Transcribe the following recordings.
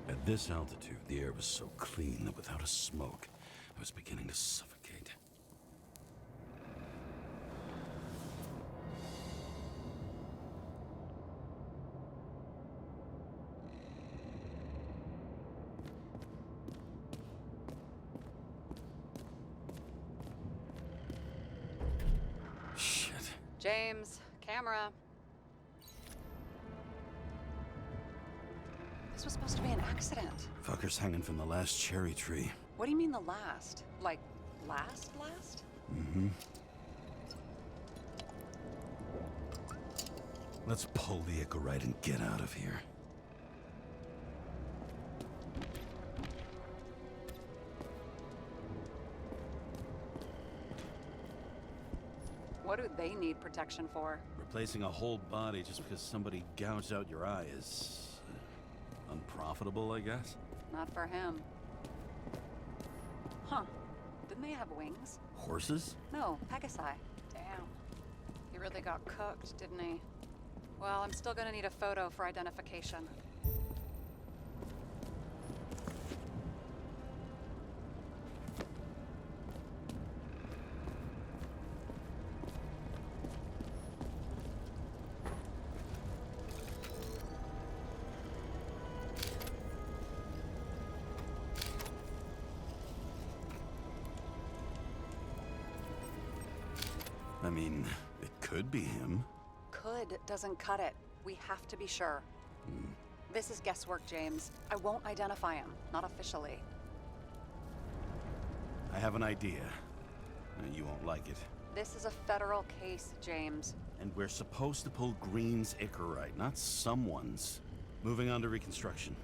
At this altitude, the air was so clean that without a smoke, I was beginning to suffocate. Shit. James, camera. This was supposed to be an accident. Fuckers hanging from the last cherry tree. What do you mean the last? Like, last? Mm-hmm. Let's pull the Icarite and get out of here. What do they need protection for? Replacing a whole body just because somebody gouged out your eye is... unprofitable, I guess? Not for him. Huh. Didn't they have wings? Horses? No, Pegasi. Damn. He really got cooked, didn't he? Well, I'm still gonna need a photo for identification. I mean, it could be him. Could doesn't cut it. We have to be sure. This is guesswork, James. I won't identify him. Not officially. I have an idea. You won't like it. This is a federal case, James. And we're supposed to pull Green's Icarite, not someone's. Moving on to reconstruction.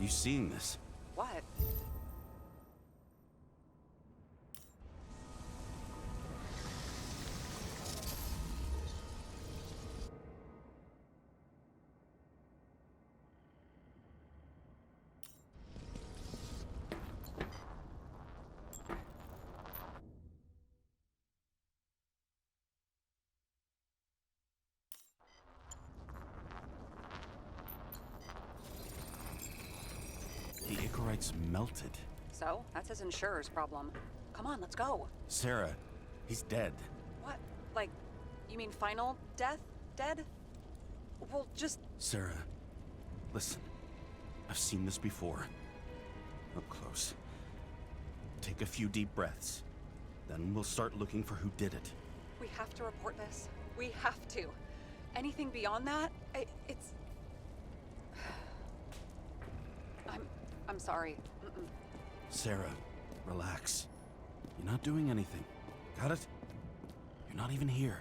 You seeing this? What? The Icarite's melted. So? That's his insurer's problem. Come on, let's go. Sarah, he's dead. What? Like, you mean final death? Dead? Well, just... Sarah, listen. I've seen this before. Up close. Take a few deep breaths. Then we'll start looking for who did it. We have to report this. We have to. Anything beyond that, it's... I'm sorry. Sarah, relax. You're not doing anything. Got it? You're not even here.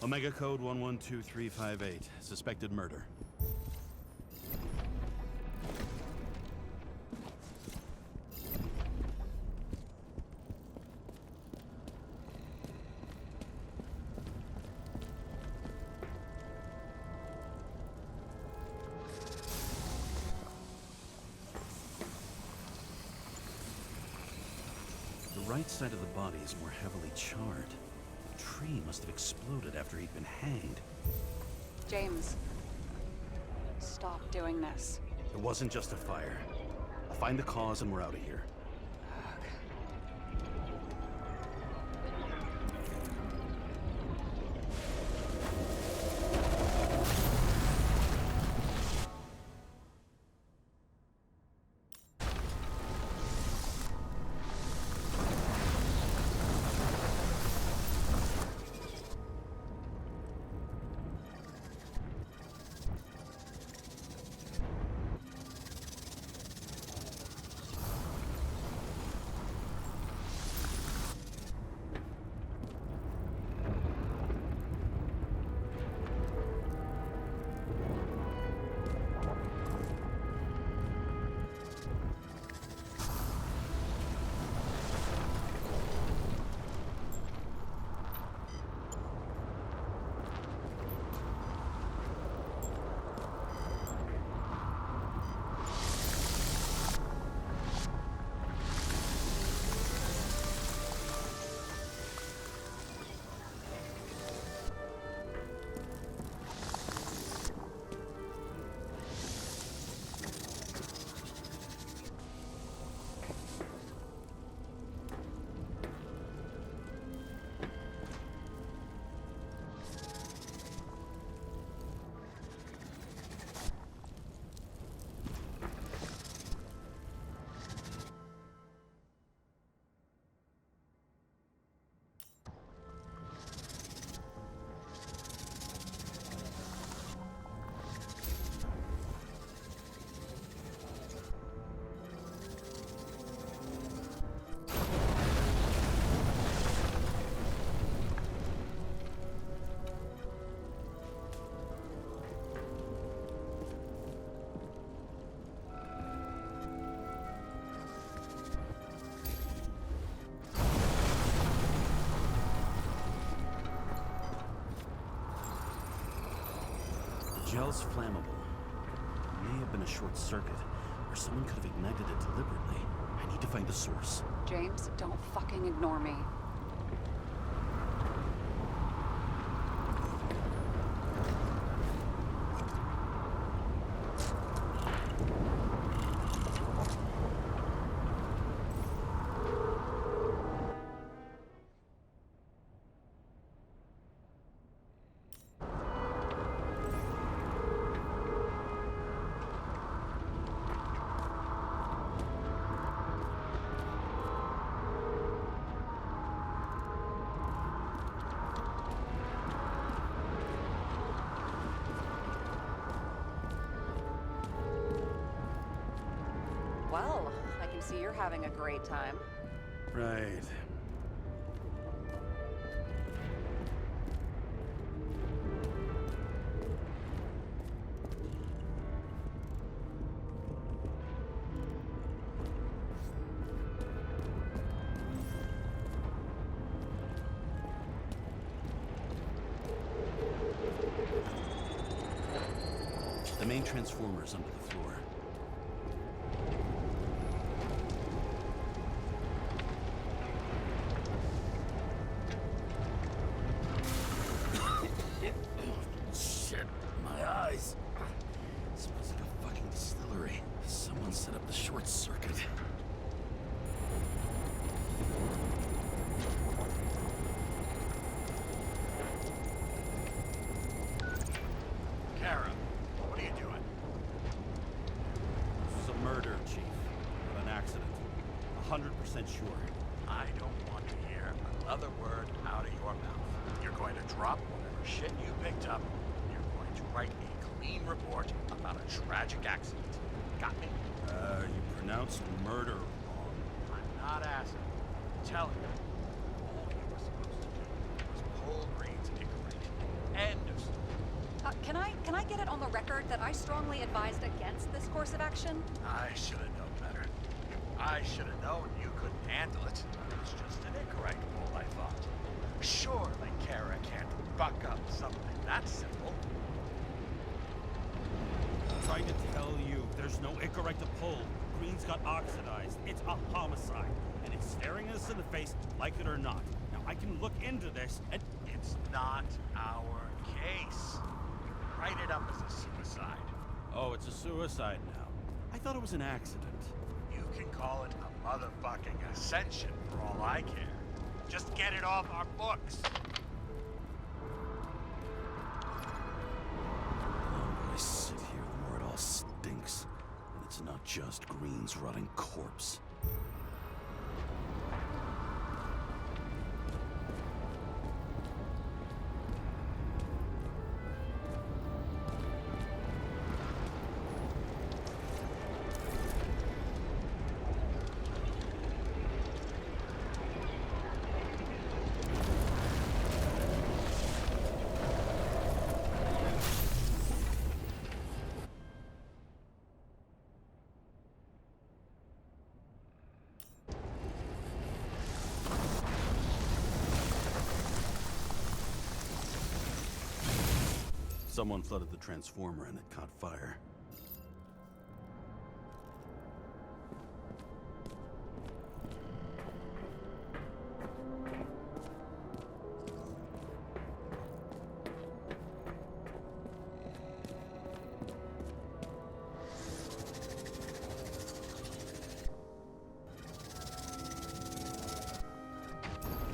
Omega code 112358. Suspected murder. The right side of the body is more heavily charred. The tree must have exploded after he'd been hanged. James, stop doing this. It wasn't just a fire. I'll find the cause and we're out of here. gel's flammable. It may have been a short circuit, or someone could have ignited it deliberately. I need to find the source. James, don't fucking ignore me. Well, I can see you're having a great time. Right. The main transformer is under the floor. Shit, my eyes. Smells like a fucking distillery. Someone set up the short circuit. Kara, what are you doing? This was a murder, Chief. Not an accident. 100% sure. I don't want to hear another word out of your mouth. You're going to drop whatever shit you picked up. You're going to write a clean report about a tragic accident. Got me? You pronounced murder wrong. I'm not asking. I'm telling you. All you were supposed to do was pull Green's Icarate. End of story. Can I get it on the record that I strongly advised against this course of action? I should have known better. I should have known you couldn't handle it. It's just an Icarite pull, I thought. Surely Kara can't buck up something that simple. Trying to tell you, there's no Icarite to pull. Green's got oxidized. It's a homicide. And it's staring us in the face, like it or not. Now, I can look into this, and It's not our case. Write it up as a suicide. oh, it's a suicide now. I thought it was an accident. You can call it a motherfucking ascension for all I care. Just get it off our books. The longer I sit here, the more it all stinks. And it's not just Green's rotting corpse. Someone flooded the transformer and it caught fire.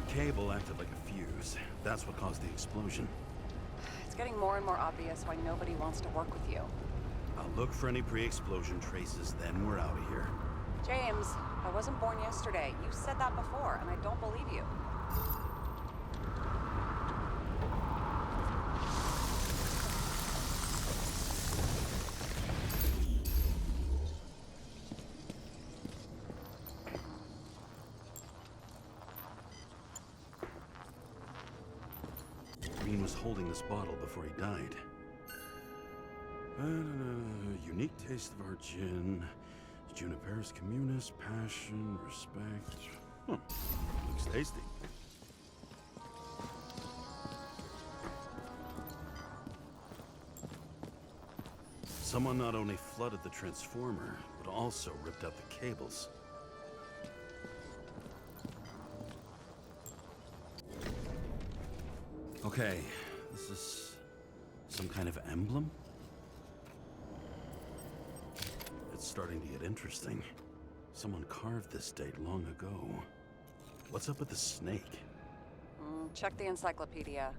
Cable acted like a fuse. That's what caused the explosion. It's getting more and more obvious why nobody wants to work with you. I'll look for any pre-explosion traces, then we're out of here. James, I wasn't born yesterday. You said that before, and I don't believe you. Green was holding this bottle before he died. Unique taste of our gin. Juniperus communis, passion, respect. Huh. Looks tasty. Someone not only flooded the transformer, but also ripped out the cables. Okay, this is some kind of emblem? It's starting to get interesting. Someone carved this date long ago. What's up with the snake? Check the encyclopedia.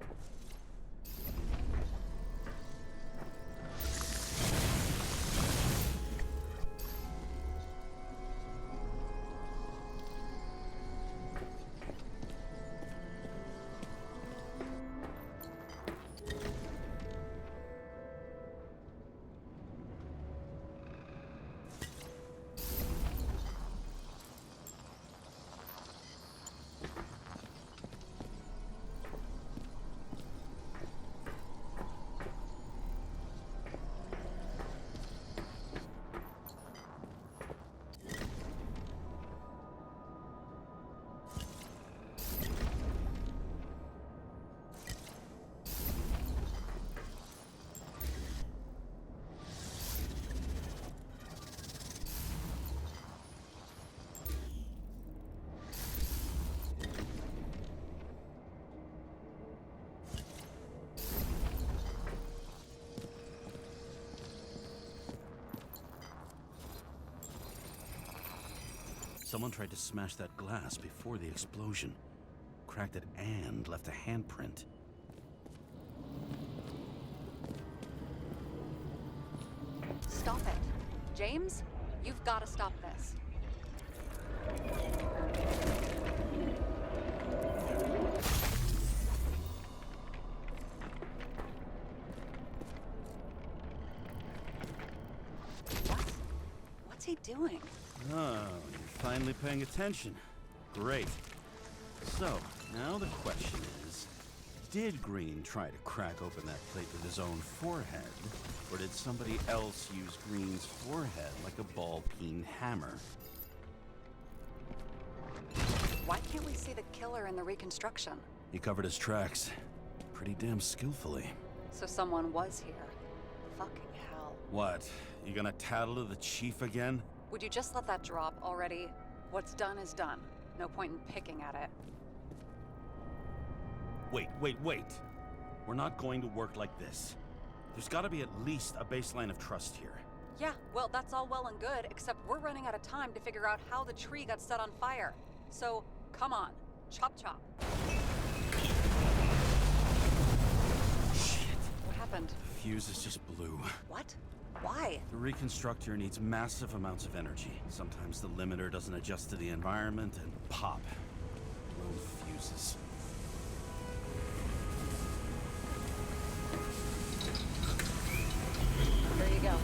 Someone tried to smash that glass before the explosion. Cracked it and left a handprint. Stop it. James, you've got to stop this. What's he doing? Oh, you're finally paying attention. Great. So, now the question is, did Green try to crack open that plate with his own forehead? Or did somebody else use Green's forehead like a ball-peen hammer? Why can't we see the killer in the reconstruction? He covered his tracks pretty damn skillfully. So someone was here. Fucking hell. What? You gonna tattle to the chief again? Would you just let that drop already? What's done is done. No point in picking at it. Wait. We're not going to work like this. There's gotta be at least a baseline of trust here. Yeah, well, that's all well and good, except we're running out of time to figure out how the tree got set on fire. So, come on. Chop chop. Shit. What happened? The fuses just blew. What? Why? The reconstructor needs massive amounts of energy. Sometimes the limiter doesn't adjust to the environment and pop. Blown fuses. There you go.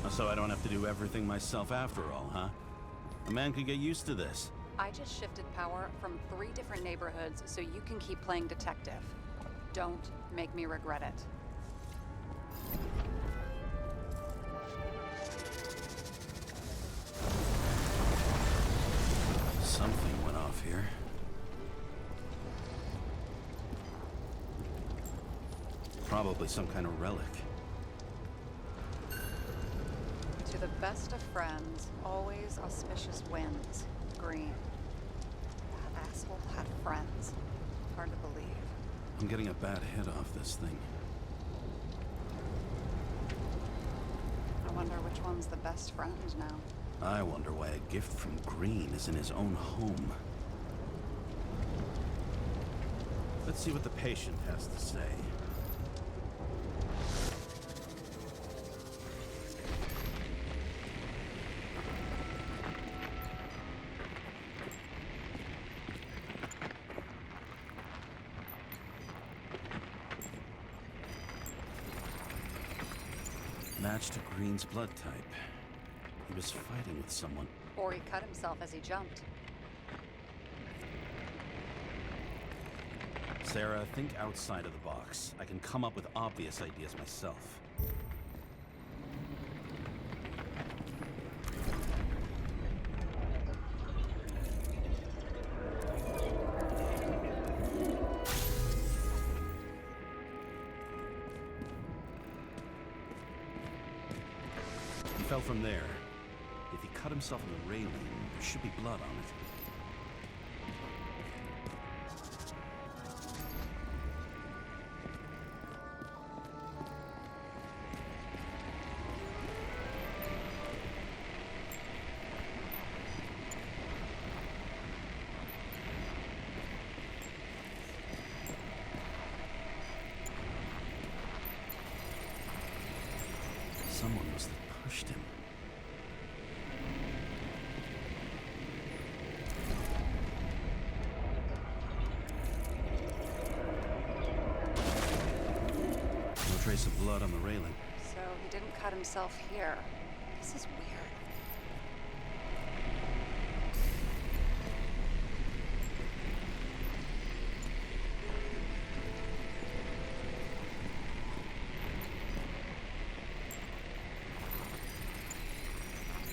So I don't have to do everything myself after all, huh? A man could get used to this. I just shifted power from 3 different neighborhoods so you can keep playing detective. Don't make me regret it. Something went off here. Probably some kind of relic. To the best of friends, always auspicious winds. Green. That asshole had friends. Hard to believe. I'm getting a bad hit off this thing. I wonder which one's the best friend now. I wonder why a gift from Green is in his own home. Let's see what the patient has to say. Matched to Green's blood type. He was fighting with someone. Or he cut himself as he jumped. Sarah, think outside of the box. I can come up with obvious ideas myself. fell from there. If he cut himself on the railing, there should be blood on it. Someone must have pushed him. No trace of blood on the railing. So he didn't cut himself here. This is weird.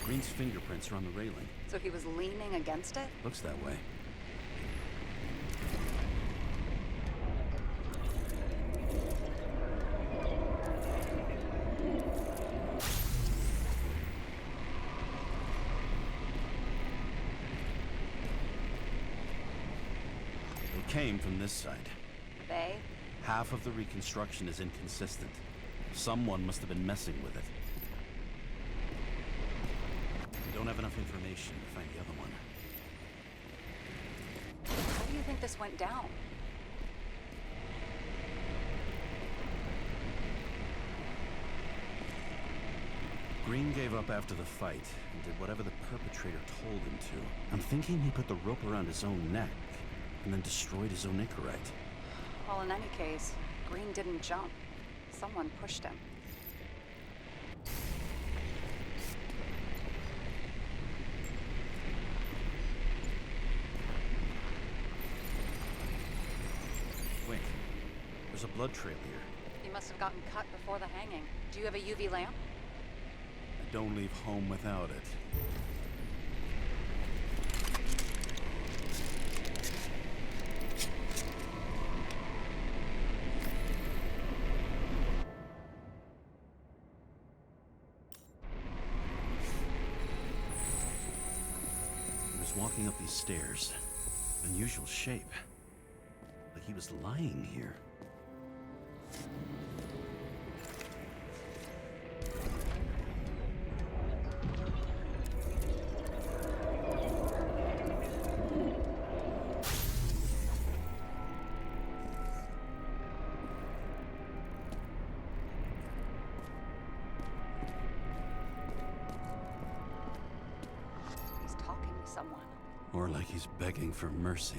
Green's fingerprints are on the railing. So he was leaning against it? Looks that way. They came from this side. They? Half of the reconstruction is inconsistent. Someone must have been messing with it. We don't have enough information to find the other one. How do you think this went down? Green gave up after the fight and did whatever the perpetrator told him to. I'm thinking he put the rope around his own neck and then destroyed his own Icarite. Well, in any case, Green didn't jump. Someone pushed him. Wait, there's a blood trail here. He must have gotten cut before the hanging. Do you have a UV lamp? I don't leave home without it. He was walking up these stairs. Unusual shape. Like he was lying here. He's talking to someone. Or like he's begging for mercy.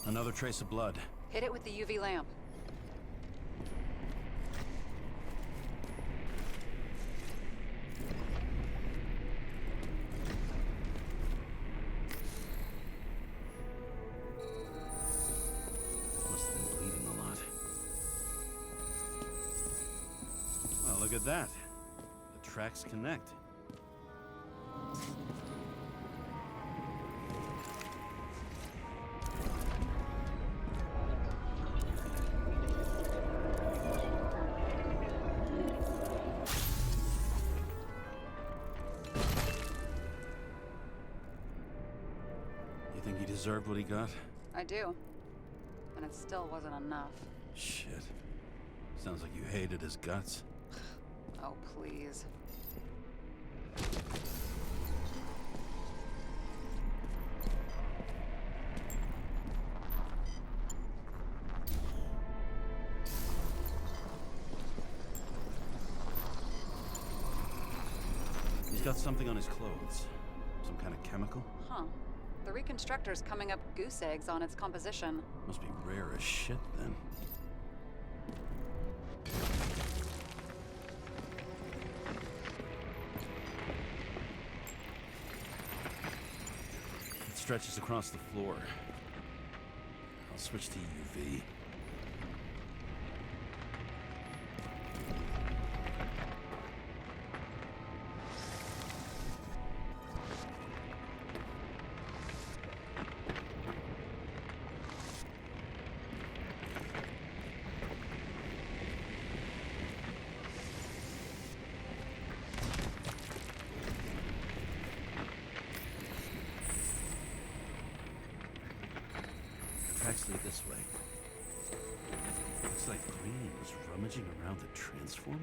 Another trace of blood. Hit it with the UV lamp. Must have been bleeding a lot. Well, look at that. The tracks connect. You think he deserved what he got? I do. And it still wasn't enough. Shit. Sounds like you hated his guts. Oh, please. He's got something on his clothes. Some kind of chemical? Huh. The reconstructor's coming up goose eggs on its composition. Must be rare as shit then. It stretches across the floor. I'll switch to UV. actually this way. Looks like Green was rummaging around the transformer.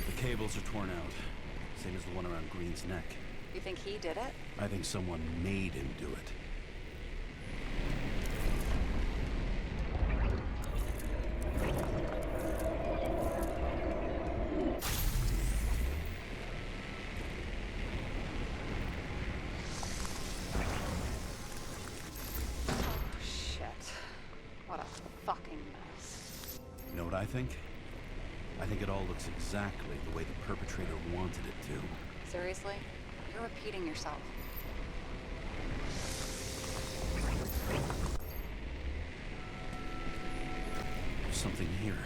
The cables are torn out, same as the one around Green's neck. You think he did it? I think someone made him do it. Oh, shit. What a fucking mess. You know what I think? I think it all looks exactly the way the perpetrator wanted it to. Seriously? You're repeating yourself. There's something here.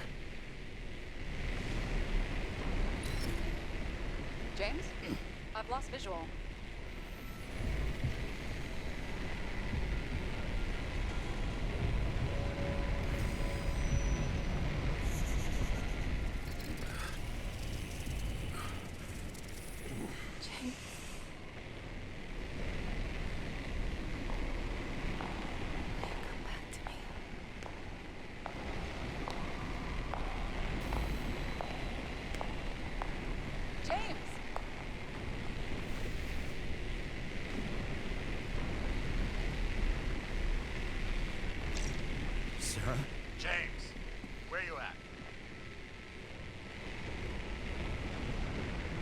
James? I've lost visual. James. Come back to me. James! Sarah? James, where you at?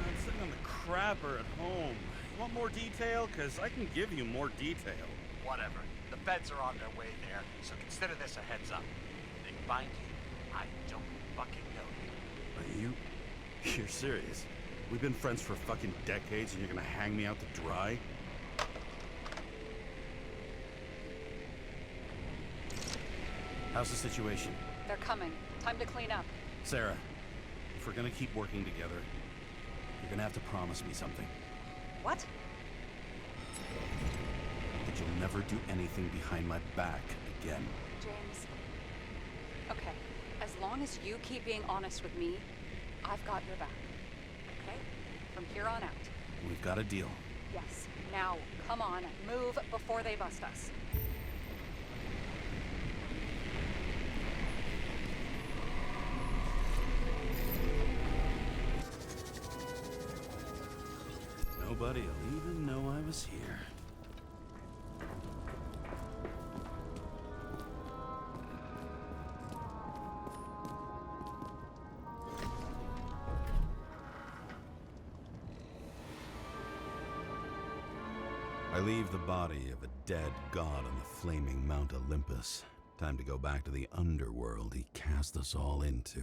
I'm sitting on the crapper at home. You want more detail? Because I can give you more detail. Whatever. The feds are on their way there, so consider this a heads up. If they find you, I don't fucking know you. Are you? You're serious? We've been friends for fucking decades and you're gonna hang me out to dry? How's the situation? They're coming. Time to clean up. Sarah, if we're gonna keep working together, you're gonna have to promise me something. What? That you'll never do anything behind my back again. James. Okay. As long as you keep being honest with me, I've got your back. Okay? From here on out. We've got a deal. Yes. Now, come on. Move before they bust us. Nobody'll even know I was here. I leave the body of a dead god on the flaming Mount Olympus. Time to go back to the underworld he cast us all into.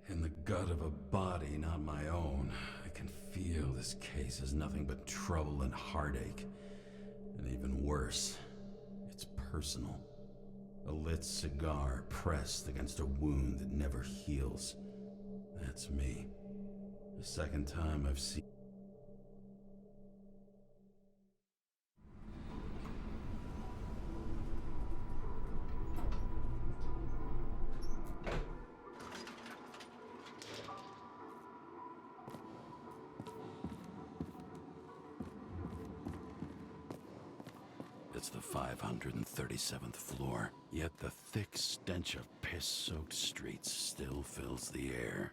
In the gut of a body not my own, I can feel this case is nothing but trouble and heartache. And even worse, it's personal. A lit cigar pressed against a wound that never heals. That's me. The second time I've seen... It's the 537th floor, yet the thick stench of piss-soaked streets still fills the air.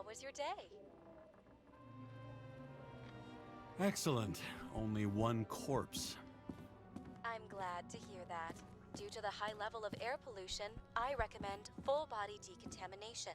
How was your day? Excellent. Only one corpse. I'm glad to hear that. Due to the high level of air pollution, I recommend full body decontamination.